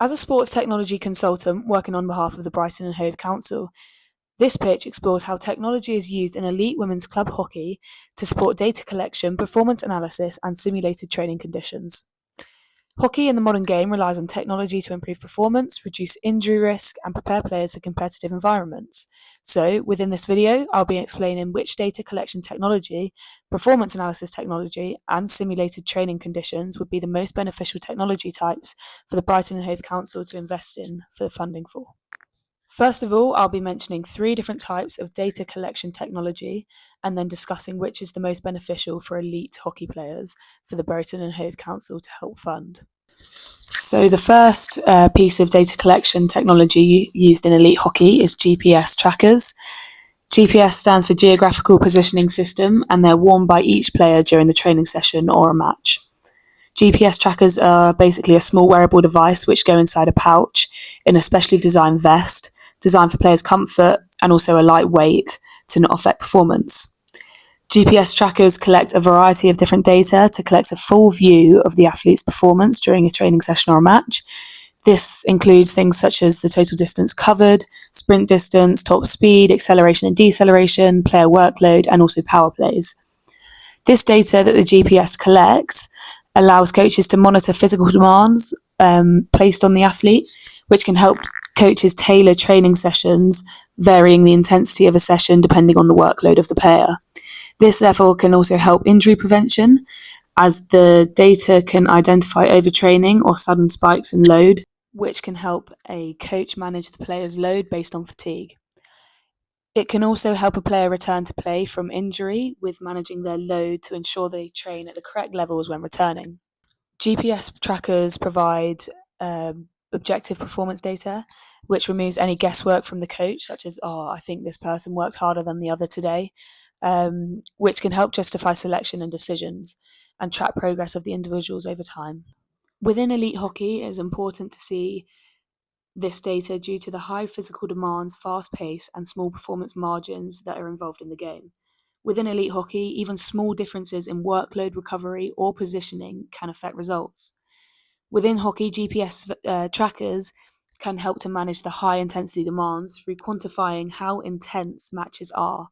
As a sports technology consultant working on behalf of the Brighton and Hove Council, this pitch explores how technology is used in elite women's club hockey to support data collection, performance analysis, and simulated training conditions. Hockey in the modern game relies on technology to improve performance, reduce injury risk, and prepare players for competitive environments. So, within this video, I'll be explaining which data collection technology, performance analysis technology, and simulated training conditions would be the most beneficial technology types for the Brighton and Hove Council to invest in for the funding for. First of all, I'll be mentioning 3 different types of data collection technology and then discussing which is the most beneficial for elite hockey players for the Brighton and Hove Council to help fund. So the first piece of data collection technology used in elite hockey is GPS trackers. GPS stands for Geographical Positioning System, and they're worn by each player during the training session or a match. GPS trackers are basically a small wearable device which go inside a pouch in a specially designed vest, designed for players' comfort and also a light weight to not affect performance. GPS trackers collect a variety of different data to collect a full view of the athlete's performance during a training session or a match. This includes things such as the total distance covered, sprint distance, top speed, acceleration and deceleration, player workload, and also power plays. This data that the GPS collects allows coaches to monitor physical demands placed on the athlete, which can help coaches tailor training sessions, varying the intensity of a session depending on the workload of the player. This therefore can also help injury prevention, as the data can identify overtraining or sudden spikes in load, which can help a coach manage the player's load based on fatigue. It can also help a player return to play from injury with managing their load to ensure they train at the correct levels when returning. GPS trackers provide objective performance data, which removes any guesswork from the coach, such as, I think this person worked harder than the other today, which can help justify selection and decisions and track progress of the individuals over time. Within elite hockey, it is important to see this data due to the high physical demands, fast pace, and small performance margins that are involved in the game. Within elite hockey, even small differences in workload recovery or positioning can affect results. Within hockey, GPS trackers can help to manage the high intensity demands through quantifying how intense matches are,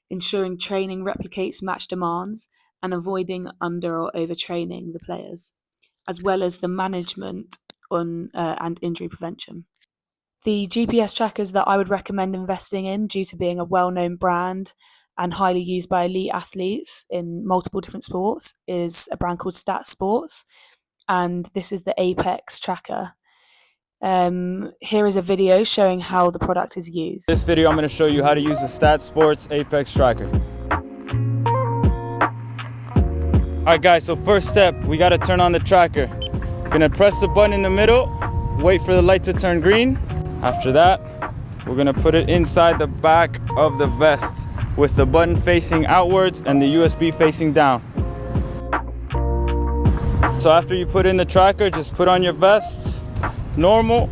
ensuring training replicates match demands, and avoiding under or overtraining the players, as well as the management and injury prevention. The GPS trackers that I would recommend investing in, due to being a well-known brand and highly used by elite athletes in multiple different sports, is a brand called Stat Sports, and this is the Apex tracker. Here is a video showing how the product is used. In this video, I'm going to show you how to use the Stat Sports Apex tracker. Alright guys, so first step, we got to turn on the tracker. We're going to press the button in the middle, wait for the light to turn green. After that, we're going to put it inside the back of the vest with the button facing outwards and the USB facing down. So after you put in the tracker, just put on your vest, normal.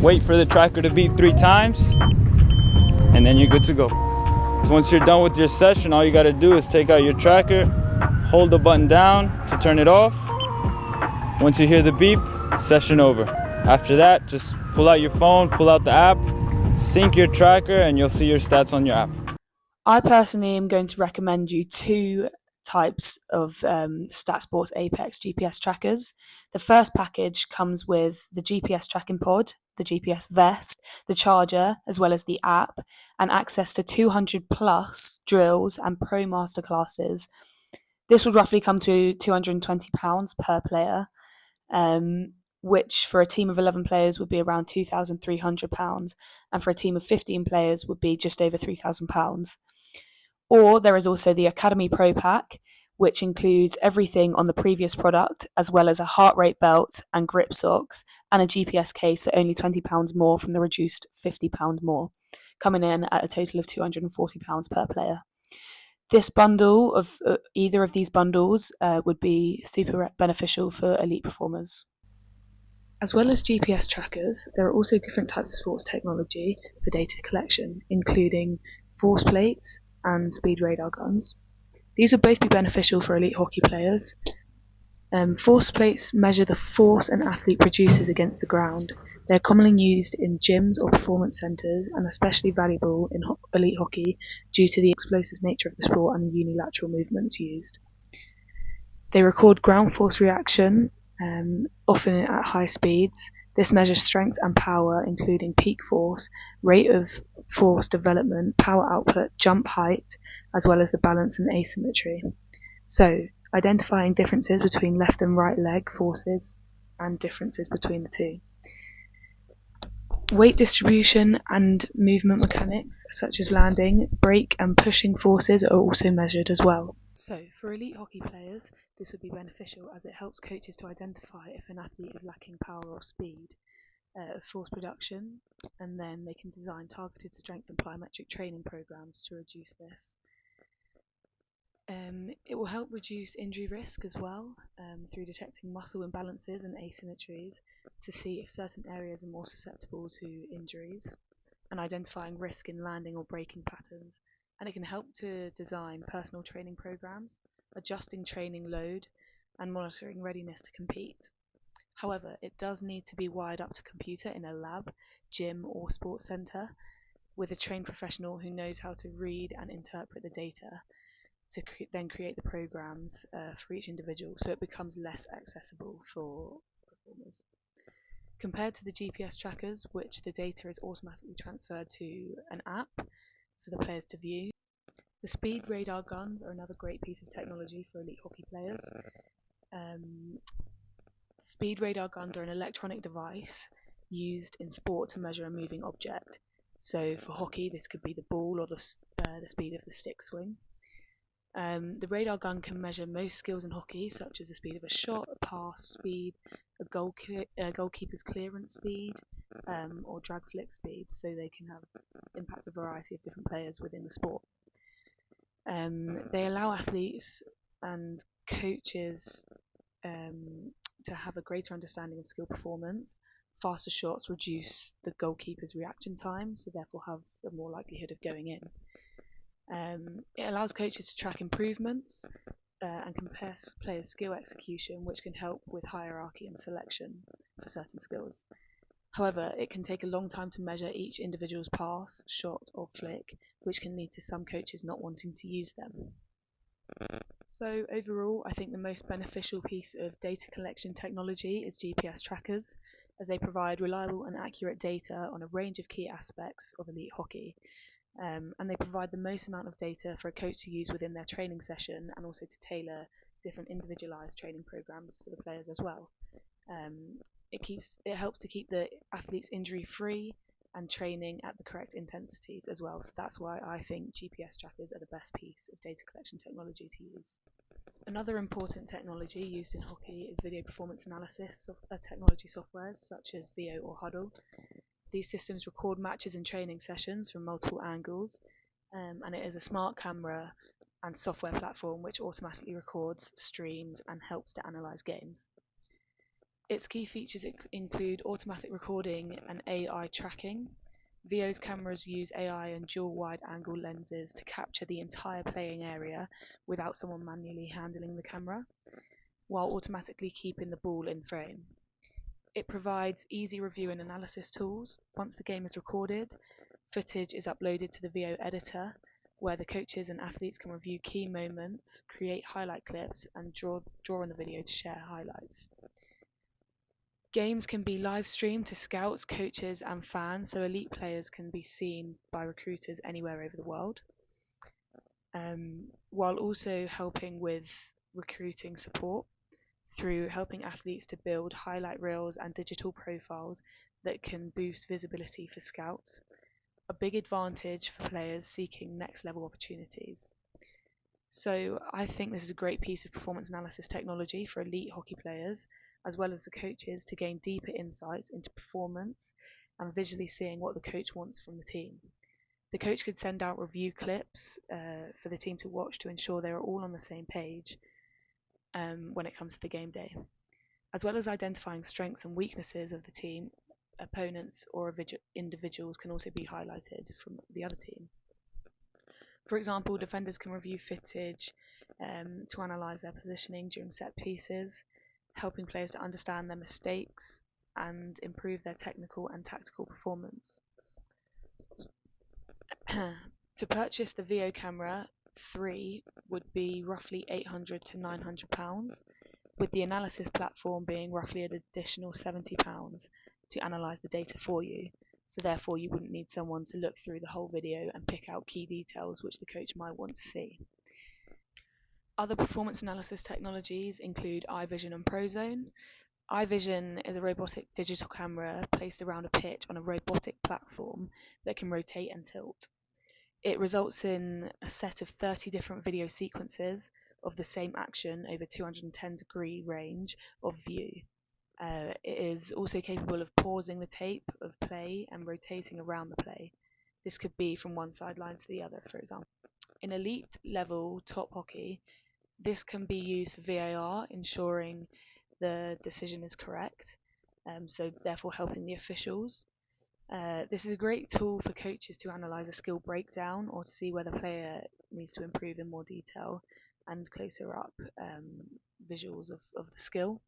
Wait for the tracker to beep 3 times, and then you're good to go. So once you're done with your session, all you got to do is take out your tracker, hold the button down to turn it off. Once you hear the beep, session over. After that, just pull out your phone, pull out the app, sync your tracker, and you'll see your stats on your app. I personally am going to recommend you 2 types of Stat Sports Apex GPS trackers. The first package comes with the GPS tracking pod, the GPS vest, the charger, as well as the app, and access to 200 plus drills and pro master classes. This would roughly come to £220 per player, which for a team of 11 players would be around £2,300, and for a team of 15 players would be just over £3,000. Or there is also the Academy Pro Pack, which includes everything on the previous product, as well as a heart rate belt and grip socks, and a GPS case for only £20 more from the reduced £50 more, coming in at a total of £240 per player. This bundle of either of these bundles would be super beneficial for elite performers. As well as GPS trackers, there are also different types of sports technology for data collection, including force plates and speed radar guns. These would both be beneficial for elite hockey players. Force plates measure the force an athlete produces against the ground. They are commonly used in gyms or performance centres and especially valuable in elite hockey due to the explosive nature of the sport and the unilateral movements used. They record ground force reaction, often at high speeds. This measures strength and power, including peak force, rate of force development, power output, jump height, as well as the balance and asymmetry. So, identifying differences between left and right leg forces and differences between the two. Weight distribution and movement mechanics, such as landing, brake and pushing forces, are also measured as well. So, for elite hockey players, this would be beneficial as it helps coaches to identify if an athlete is lacking power or speed of force production, and then they can design targeted strength and plyometric training programs to reduce this. It will help reduce injury risk as well through detecting muscle imbalances and asymmetries to see if certain areas are more susceptible to injuries, and identifying risk in landing or braking patterns. And it can help to design personal training programs, adjusting training load, and monitoring readiness to compete. However, it does need to be wired up to computer in a lab, gym, or sports centre with a trained professional who knows how to read and interpret the data to then create the programs for each individual, so it becomes less accessible for performers. Compared to the GPS trackers, which the data is automatically transferred to an app for the players to view, the speed radar guns are another great piece of technology for elite hockey players. Speed radar guns are an electronic device used in sport to measure a moving object. So for hockey, this could be the ball or the speed of the stick swing. The radar gun can measure most skills in hockey, such as the speed of a shot, a pass speed, a goalkeeper's clearance speed, or drag flick speed, so they can impact a variety of different players within the sport. They allow athletes and coaches to have a greater understanding of skill performance. Faster shots reduce the goalkeeper's reaction time, so therefore have a more likelihood of going in. It allows coaches to track improvements and compare players' skill execution, which can help with hierarchy and selection for certain skills. However, it can take a long time to measure each individual's pass, shot, or flick, which can lead to some coaches not wanting to use them. So overall, I think the most beneficial piece of data collection technology is GPS trackers, as they provide reliable and accurate data on a range of key aspects of elite hockey. And they provide the most amount of data for a coach to use within their training session, and also to tailor different individualized training programs for the players as well. It helps to keep the athletes injury free and training at the correct intensities as well. So that's why I think GPS trackers are the best piece of data collection technology to use. Another important technology used in hockey is video performance analysis technology softwares such as VO or Hudl. These systems record matches and training sessions from multiple angles, and it is a smart camera and software platform which automatically records, streams, and helps to analyze games. Its key features include automatic recording and AI tracking. VO's cameras use AI and dual wide-angle lenses to capture the entire playing area without someone manually handling the camera, while automatically keeping the ball in frame. It provides easy review and analysis tools. Once the game is recorded, footage is uploaded to the VO editor, where the coaches and athletes can review key moments, create highlight clips, and draw on the video to share highlights. Games can be live streamed to scouts, coaches, and fans, so elite players can be seen by recruiters anywhere over the world, while also helping with recruiting support through helping athletes to build highlight reels and digital profiles that can boost visibility for scouts, a big advantage for players seeking next level opportunities. So I think this is a great piece of performance analysis technology for elite hockey players, as well as the coaches, to gain deeper insights into performance and visually seeing what the coach wants from the team. The coach could send out review clips for the team to watch to ensure they are all on the same page when it comes to the game day. As well as identifying strengths and weaknesses of the team, opponents or individuals can also be highlighted from the other team. For example, defenders can review footage to analyse their positioning during set pieces, helping players to understand their mistakes and improve their technical and tactical performance. To purchase the VO Camera 3 would be roughly £800 to £900, with the analysis platform being roughly an additional £70 to analyse the data for you. So therefore you wouldn't need someone to look through the whole video and pick out key details which the coach might want to see. Other performance analysis technologies include iVision and Prozone. iVision is a robotic digital camera placed around a pitch on a robotic platform that can rotate and tilt. It results in a set of 30 different video sequences of the same action over 210-degree range of view. It is also capable of pausing the tape of play and rotating around the play. This could be from one sideline to the other, for example. In elite level top hockey, this can be used for VAR, ensuring the decision is correct, so therefore helping the officials. This is a great tool for coaches to analyse a skill breakdown or to see where the player needs to improve in more detail and closer up visuals of the skill,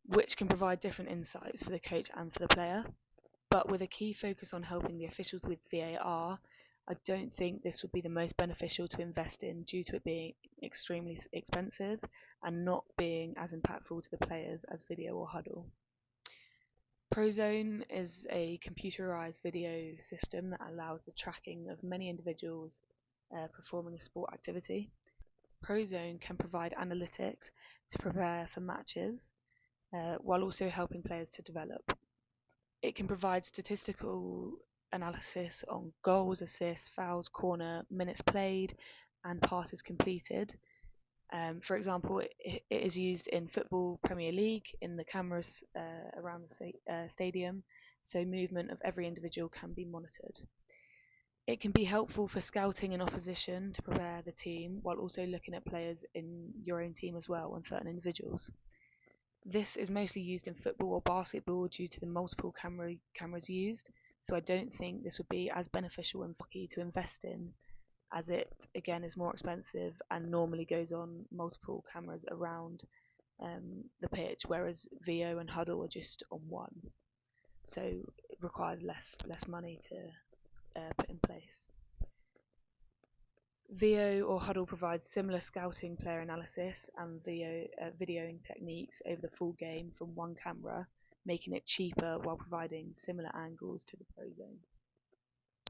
which can provide different insights for the coach and for the player. But with a key focus on helping the officials with VAR, I don't think this would be the most beneficial to invest in due to it being extremely expensive and not being as impactful to the players as video or huddle. Prozone is a computerized video system that allows the tracking of many individuals performing a sport activity. Prozone can provide analytics to prepare for matches while also helping players to develop. It can provide statistical analysis on goals, assists, fouls, corner, minutes played, and passes completed. For example, it is used in Football Premier League in the cameras around the stadium, so movement of every individual can be monitored. It can be helpful for scouting an opposition to prepare the team, while also looking at players in your own team as well and certain individuals. This is mostly used in football or basketball due to the multiple cameras used, so I don't think this would be as beneficial in hockey to invest in, as it again is more expensive and normally goes on multiple cameras around the pitch, whereas VO and huddle are just on one, so it requires less money to put in place. VO or huddle provides similar scouting, player analysis and videoing techniques over the full game from one camera, making it cheaper while providing similar angles to the Prozone.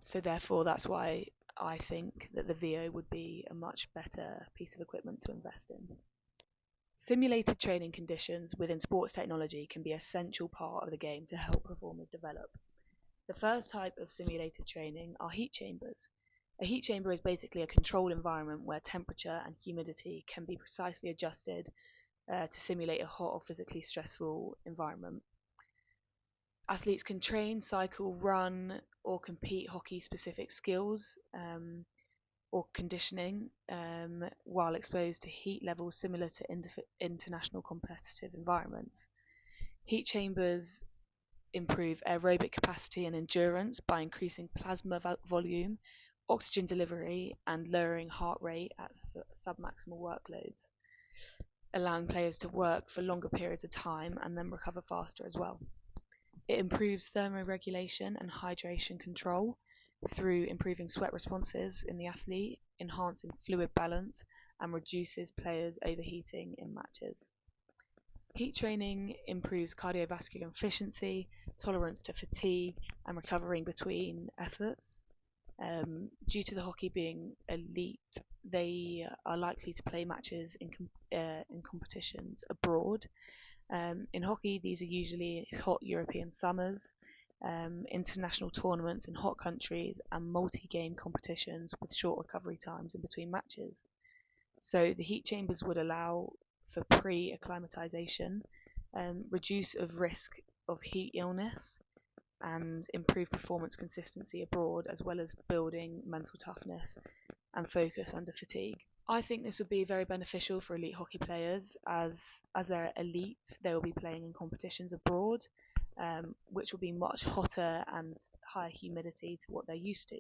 So therefore that's why I think that the VO would be a much better piece of equipment to invest in. Simulated training conditions within sports technology can be an essential part of the game to help performers develop. The first type of simulated training are heat chambers. A heat chamber is basically a controlled environment where temperature and humidity can be precisely adjusted to simulate a hot or physically stressful environment. Athletes can train, cycle, run, or compete hockey-specific skills or conditioning while exposed to heat levels similar to international competitive environments. Heat chambers improve aerobic capacity and endurance by increasing plasma volume, oxygen delivery, and lowering heart rate at submaximal workloads, allowing players to work for longer periods of time and then recover faster as well. It improves thermoregulation and hydration control through improving sweat responses in the athlete, enhancing fluid balance, and reduces players overheating in matches. Heat training improves cardiovascular efficiency, tolerance to fatigue, and recovering between efforts. Due to the hockey being elite, they are likely to play matches in competitions abroad. In hockey, these are usually hot European summers, international tournaments in hot countries, and multi-game competitions with short recovery times in between matches. So the heat chambers would allow for pre-acclimatization, reduce of risk of heat illness, and improve performance consistency abroad, as well as building mental toughness and focus under fatigue. I think this would be very beneficial for elite hockey players, as they're elite, they will be playing in competitions abroad, which will be much hotter and higher humidity to what they're used to.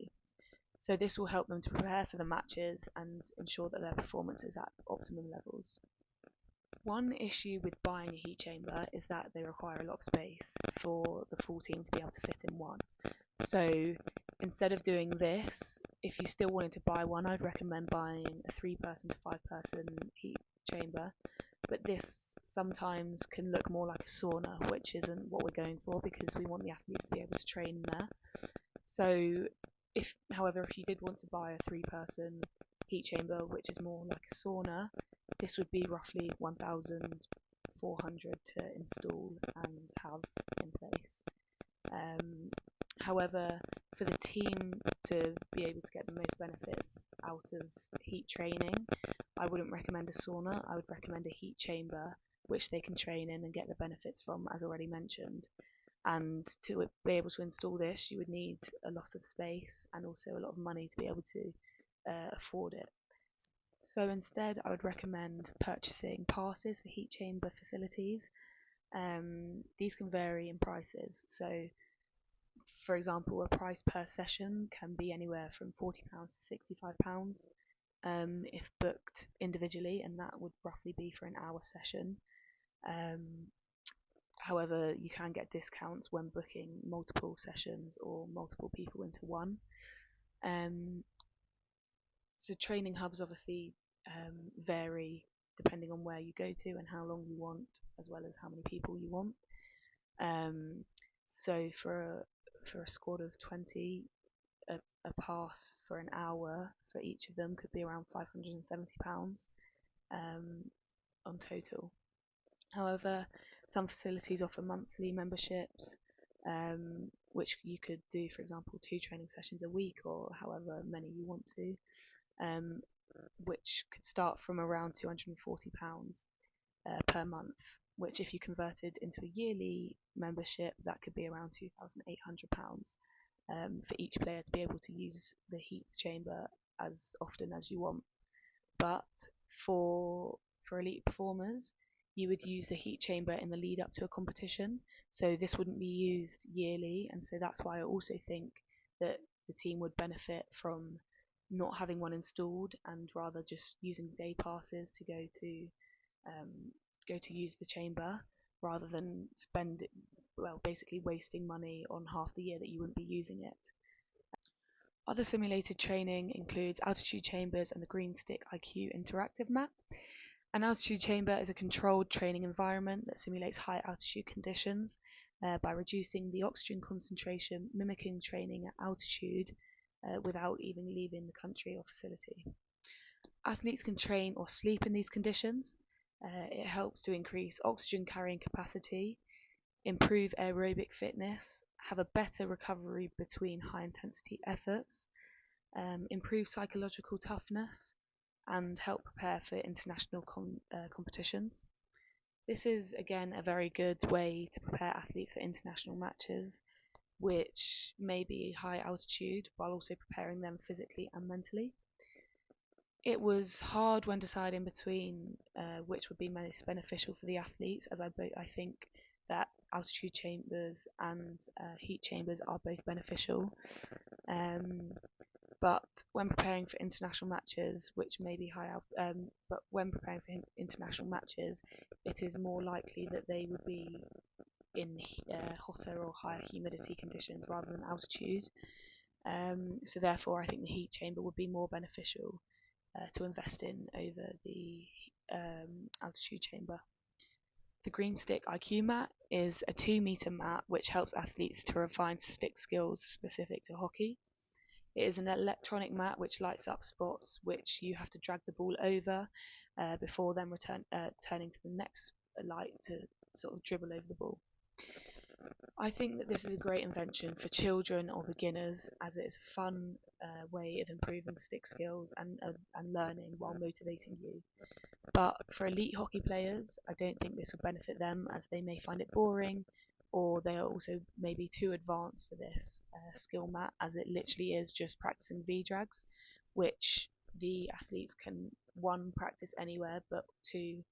So this will help them to prepare for the matches and ensure that their performance is at optimum levels. One issue with buying a heat chamber is that they require a lot of space for the full team to be able to fit in one. So instead of doing this, if you still wanted to buy one, I'd recommend buying a 3-person to 5-person heat chamber. But this sometimes can look more like a sauna, which isn't what we're going for because we want the athletes to be able to train in there. So however, if you did want to buy a 3-person heat chamber, which is more like a sauna, this would be roughly 1,400 to install and have in place. However, for the team to be able to get the most benefits out of heat training, I wouldn't recommend a sauna. I would recommend a heat chamber, which they can train in and get the benefits from, as already mentioned. And to be able to install this, you would need a lot of space and also a lot of money to be able to afford it. So instead, I would recommend purchasing passes for heat chamber facilities. These can vary in prices. So, for example, a price per session can be anywhere from £40 to £65 if booked individually, and that would roughly be for an hour session. However, you can get discounts when booking multiple sessions or multiple people into one. So training hubs obviously vary depending on where you go to and how long you want, as well as how many people you want. So for a squad of 20, a pass for an hour for each of them could be around £570 on total. However, some facilities offer monthly memberships, which you could do, for example, 2 training sessions a week or however many you want to, which could start from around £240 per month, which if you converted into a yearly membership, that could be around £2,800 for each player to be able to use the heat chamber as often as you want. But for elite performers, you would use the heat chamber in the lead up to a competition, so this wouldn't be used yearly, and so that's why I also think that the team would benefit from not having one installed and rather just using day passes to go to use the chamber, rather than basically wasting money on half the year that you wouldn't be using it. Other simulated training includes altitude chambers and the Green Stick IQ interactive mat. An altitude chamber is a controlled training environment that simulates high altitude conditions by reducing the oxygen concentration, mimicking training at altitude without even leaving the country or facility. Athletes can train or sleep in these conditions. It helps to increase oxygen carrying capacity, improve aerobic fitness, have a better recovery between high intensity efforts, improve psychological toughness, and help prepare for international competitions. This is again a very good way to prepare athletes for international matches, which may be high altitude while also preparing them physically and mentally. It was hard when deciding between which would be most beneficial for the athletes, as I think that altitude chambers and heat chambers are both beneficial. But when preparing for international matches, which may be but when preparing for international matches, it is more likely that they would be in hotter or higher humidity conditions rather than altitude. So therefore, I think the heat chamber would be more beneficial to invest in over the altitude chamber. The Green Stick IQ mat is a 2-meter mat which helps athletes to refine stick skills specific to hockey. It is an electronic mat which lights up spots which you have to drag the ball over before then turning to the next light to sort of dribble over the ball. I think that this is a great invention for children or beginners, as it is a fun way of improving stick skills and learning while motivating you. But for elite hockey players, I don't think this will benefit them, as they may find it boring, or they are also maybe too advanced for this skill mat, as it literally is just practicing V-drags, which the athletes can, 1, practice anywhere, but 2,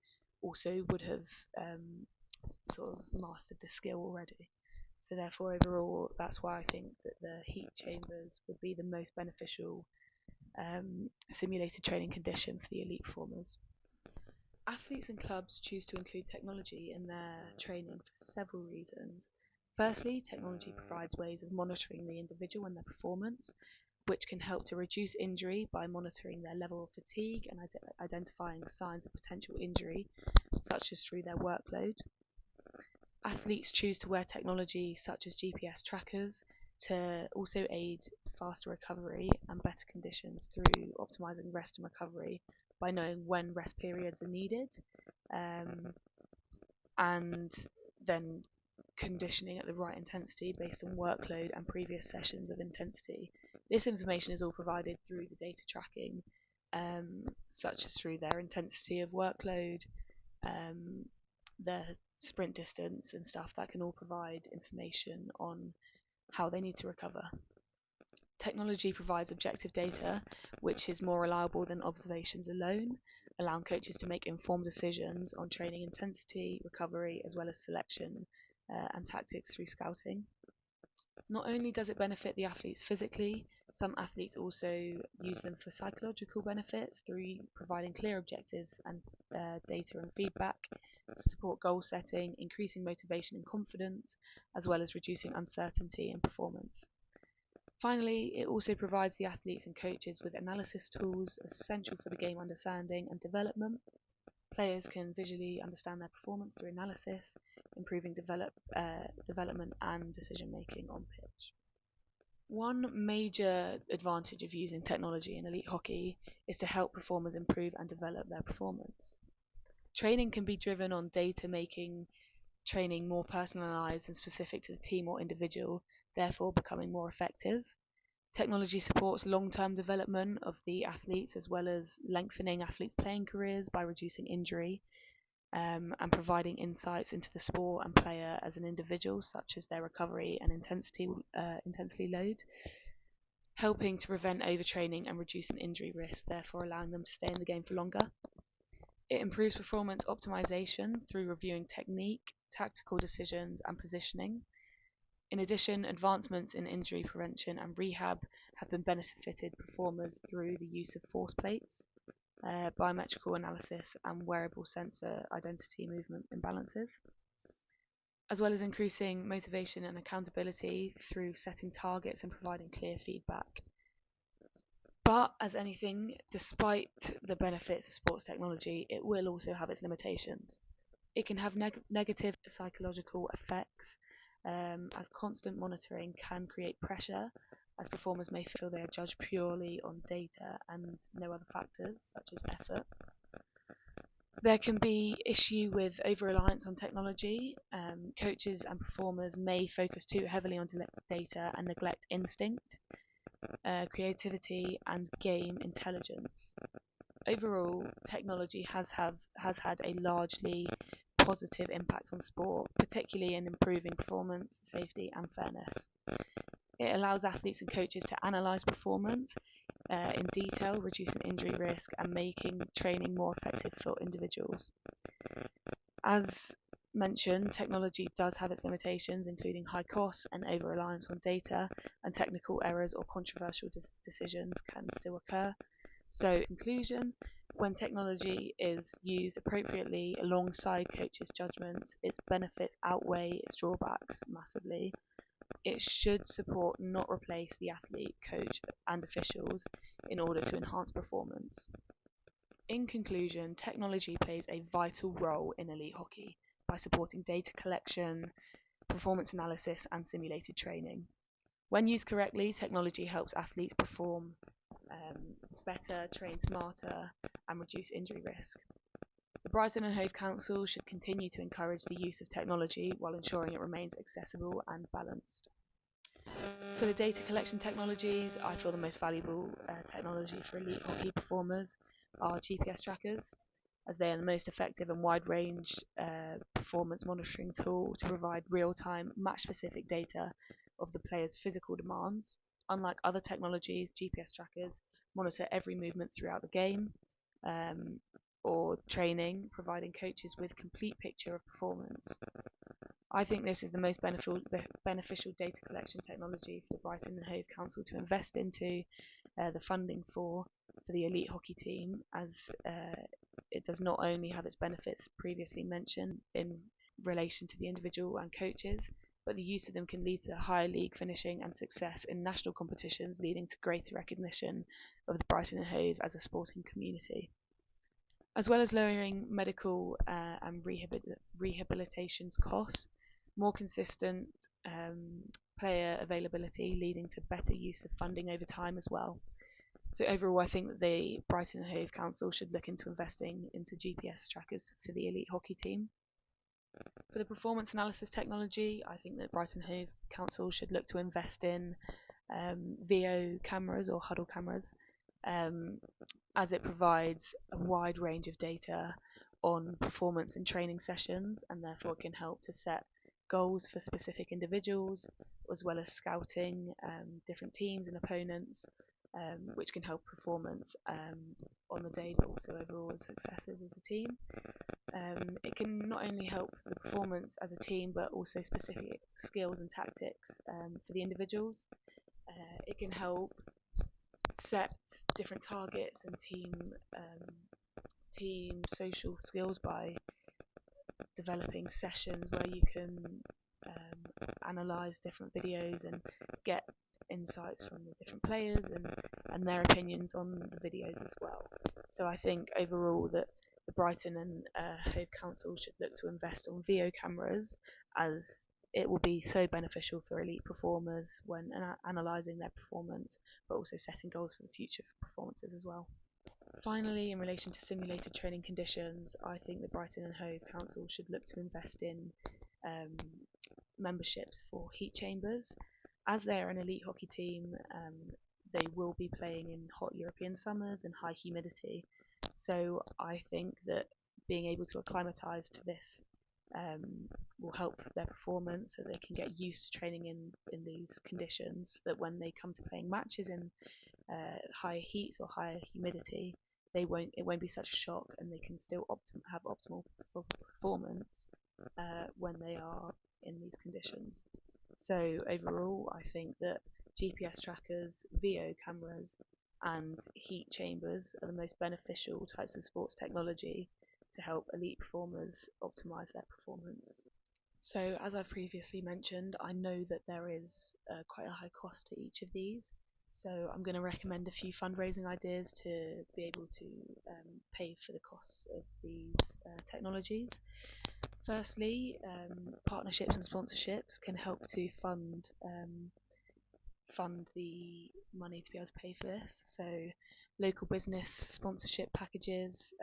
also would have sort of mastered the skill already. So therefore, overall, that's why I think that the heat chambers would be the most beneficial simulated training condition for the elite performers. Athletes and clubs choose to include technology in their training for several reasons. Firstly, technology provides ways of monitoring the individual and their performance, which can help to reduce injury by monitoring their level of fatigue and identifying signs of potential injury, such as through their workload. Athletes choose to wear technology such as GPS trackers to also aid faster recovery and better conditions through optimizing rest and recovery by knowing when rest periods are needed, and then conditioning at the right intensity based on workload and previous sessions of intensity. This information is all provided through the data tracking, such as through their intensity of workload, their sprint distance and stuff that can all provide information on how they need to recover. Technology provides objective data, which is more reliable than observations alone, allowing coaches to make informed decisions on training intensity, recovery, as well as selection and tactics through scouting. Not only does it benefit the athletes physically, some athletes also use them for psychological benefits through providing clear objectives and data and feedback to support goal setting, increasing motivation and confidence, as well as reducing uncertainty in performance. Finally, it also provides the athletes and coaches with analysis tools essential for the game understanding and development. Players can visually understand their performance through analysis, improving development and decision making on pitch. One major advantage of using technology in elite hockey is to help performers improve and develop their performance. Training can be driven on data, making training more personalised and specific to the team or individual, therefore becoming more effective. Technology supports long-term development of the athletes as well as lengthening athletes' playing careers by reducing injury, and providing insights into the sport and player as an individual, such as their recovery and intensity load, helping to prevent overtraining and reducing injury risk, therefore allowing them to stay in the game for longer. It improves performance optimization through reviewing technique, tactical decisions, and positioning. In addition, advancements in injury prevention and rehab have been benefited performers through the use of force plates, biometrical analysis, and wearable sensor identity movement imbalances, as well as increasing motivation and accountability through setting targets and providing clear feedback. But as anything, despite the benefits of sports technology, it will also have its limitations. It can have negative psychological effects, as constant monitoring can create pressure, as performers may feel they are judged purely on data and no other factors, such as effort. There can be issue with over-reliance on technology. Coaches and performers may focus too heavily on data and neglect instinct, creativity, and game intelligence. Overall, technology has had a largely positive impact on sport, particularly in improving performance, safety, and fairness. It allows athletes and coaches to analyse performance in detail, reducing injury risk and making training more effective for individuals. As mentioned, technology does have its limitations, including high costs and over-reliance on data, and technical errors or controversial decisions can still occur. So, in conclusion, when technology is used appropriately alongside coaches' judgment, its benefits outweigh its drawbacks massively. It should support, not replace, the athlete, coach, and officials in order to enhance performance. In conclusion, technology plays a vital role in elite hockey by supporting data collection, performance analysis, and simulated training. When used correctly, technology helps athletes perform better, train smarter, and reduce injury risk. The Brighton and Hove Council should continue to encourage the use of technology while ensuring it remains accessible and balanced. For the data collection technologies, I feel the most valuable technology for elite hockey performers are GPS trackers, as they are the most effective and wide-range performance monitoring tool to provide real-time, match-specific data of the player's physical demands. Unlike other technologies, GPS trackers monitor every movement throughout the game or training, providing coaches with a complete picture of performance. I think this is the most beneficial data collection technology for the Brighton and Hove Council to invest into the funding for the elite hockey team, as it does not only have its benefits previously mentioned in relation to the individual and coaches, but the use of them can lead to higher league finishing and success in national competitions, leading to greater recognition of the Brighton and Hove as a sporting community. As well as lowering medical and rehabilitation costs, more consistent player availability leading to better use of funding over time as well. So overall, I think that the Brighton and Hove Council should look into investing into GPS trackers for the elite hockey team. For the performance analysis technology, I think that Brighton and Hove Council should look to invest in VO cameras or huddle cameras, as it provides a wide range of data on performance and training sessions, and therefore can help to set goals for specific individuals, as well as scouting different teams and opponents, which can help performance on the day, but also overall successes as a team. It can not only help the performance as a team, but also specific skills and tactics for the individuals. It can help set different targets and team social skills by developing sessions where you can analyze different videos and get insights from the different players and their opinions on the videos as well. So I think overall that the Brighton and Hove Council should look to invest on VO cameras, as it will be so beneficial for elite performers when analysing their performance, but also setting goals for the future for performances as well. Finally, in relation to simulated training conditions, I think the Brighton and Hove Council should look to invest in memberships for heat chambers. As they are an elite hockey team, they will be playing in hot European summers and high humidity. So I think that being able to acclimatise to this will help their performance, so they can get used to training in these conditions, that when they come to playing matches in higher heats or higher humidity, it won't be such a shock, and they can still have optimal performance when they are in these conditions. So overall, I think that GPS trackers, VO cameras and heat chambers are the most beneficial types of sports technology to help elite performers optimise their performance. So as I've previously mentioned, I know that there is quite a high cost to each of these, so I'm going to recommend a few fundraising ideas to be able to pay for the costs of these technologies. Firstly, partnerships and sponsorships can help to fund the money to be able to pay for this. So local business sponsorship packages,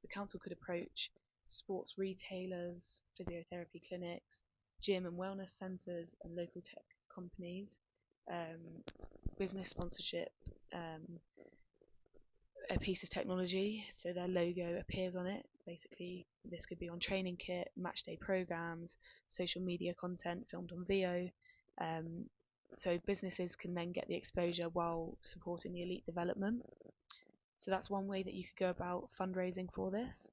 the council could approach sports retailers, physiotherapy clinics, gym and wellness centres and local tech companies. Business sponsorship, a piece of technology, so their logo appears on it. Basically, this could be on training kit, matchday programs, social media content filmed on VO. So businesses can then get the exposure while supporting the elite development. So that's one way that you could go about fundraising for this.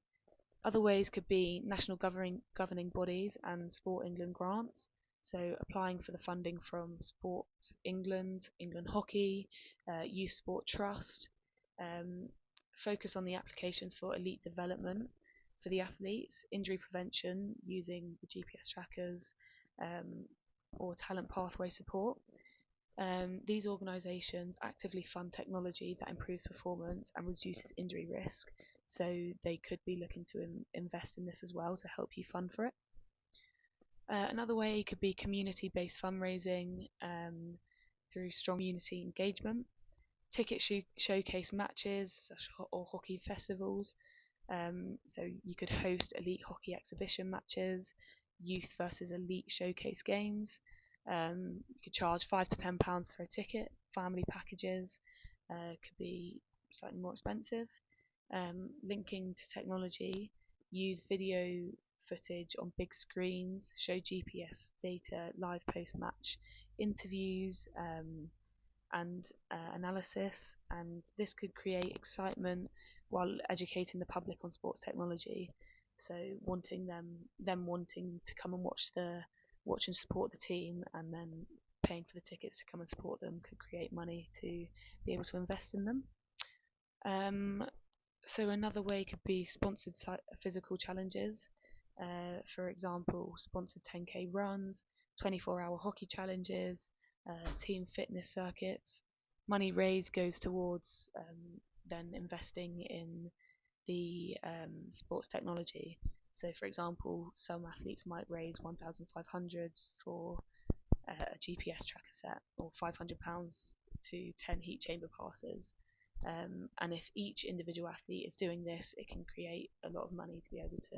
Other ways could be national governing bodies and Sport England grants. So applying for the funding from Sport England, England Hockey, Youth Sport Trust. Focus on the applications for elite development for the athletes, injury prevention using the GPS trackers, or talent pathway support. These organisations actively fund technology that improves performance and reduces injury risk, so they could be looking to invest in this as well to help you fund for it. Another way could be community-based fundraising through strong community engagement, ticket showcase matches or hockey festivals. So you could host elite hockey exhibition matches, youth versus elite showcase games. You could charge £5 to £10 for a ticket. Family packages could be slightly more expensive. Linking to technology, use video footage on big screens, show GPS data, live post-match interviews and analysis, and this could create excitement while educating the public on sports technology. So wanting them wanting to come and watch and support the team, and then paying for the tickets to come and support them could create money to be able to invest in them. So another way could be sponsored physical challenges. For example, sponsored 10K runs, 24-hour hockey challenges, team fitness circuits. Money raised goes towards then investing in the sports technology. So, for example, some athletes might raise 1,500 for a GPS tracker set, or £500 to 10 heat chamber passes. And if each individual athlete is doing this, it can create a lot of money to be able to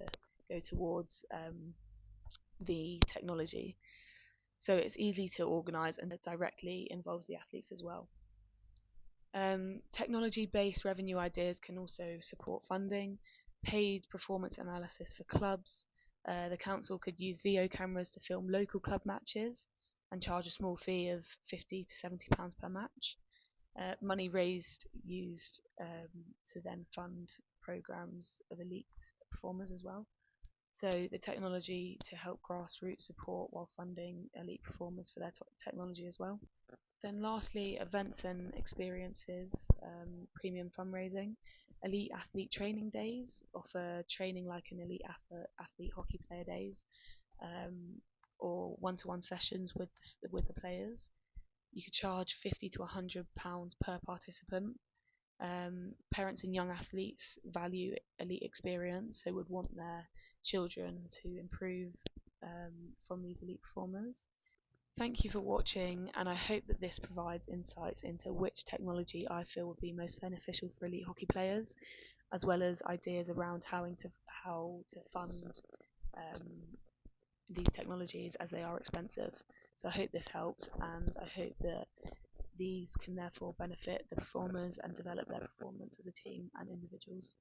go towards the technology. So it's easy to organise, and it directly involves the athletes as well. Technology-based revenue ideas can also support funding, paid performance analysis for clubs. The council could use VO cameras to film local club matches and charge a small fee of £50 to £70 per match. Money raised used to then fund programs of elite performers as well. So the technology to help grassroots support while funding elite performers for their technology as well. Then lastly, events and experiences, premium fundraising. Elite athlete training days offer training like an elite athlete hockey player days, or one-to-one sessions with the players. You could charge £50 to £100 per participant. Parents and young athletes value elite experience, so would want their children to improve from these elite performers. Thank you for watching, and I hope that this provides insights into which technology I feel would be most beneficial for elite hockey players, as well as ideas around how to fund these technologies, as they are expensive. So I hope this helps, and I hope that these can therefore benefit the performers and develop their performance as a team and individuals.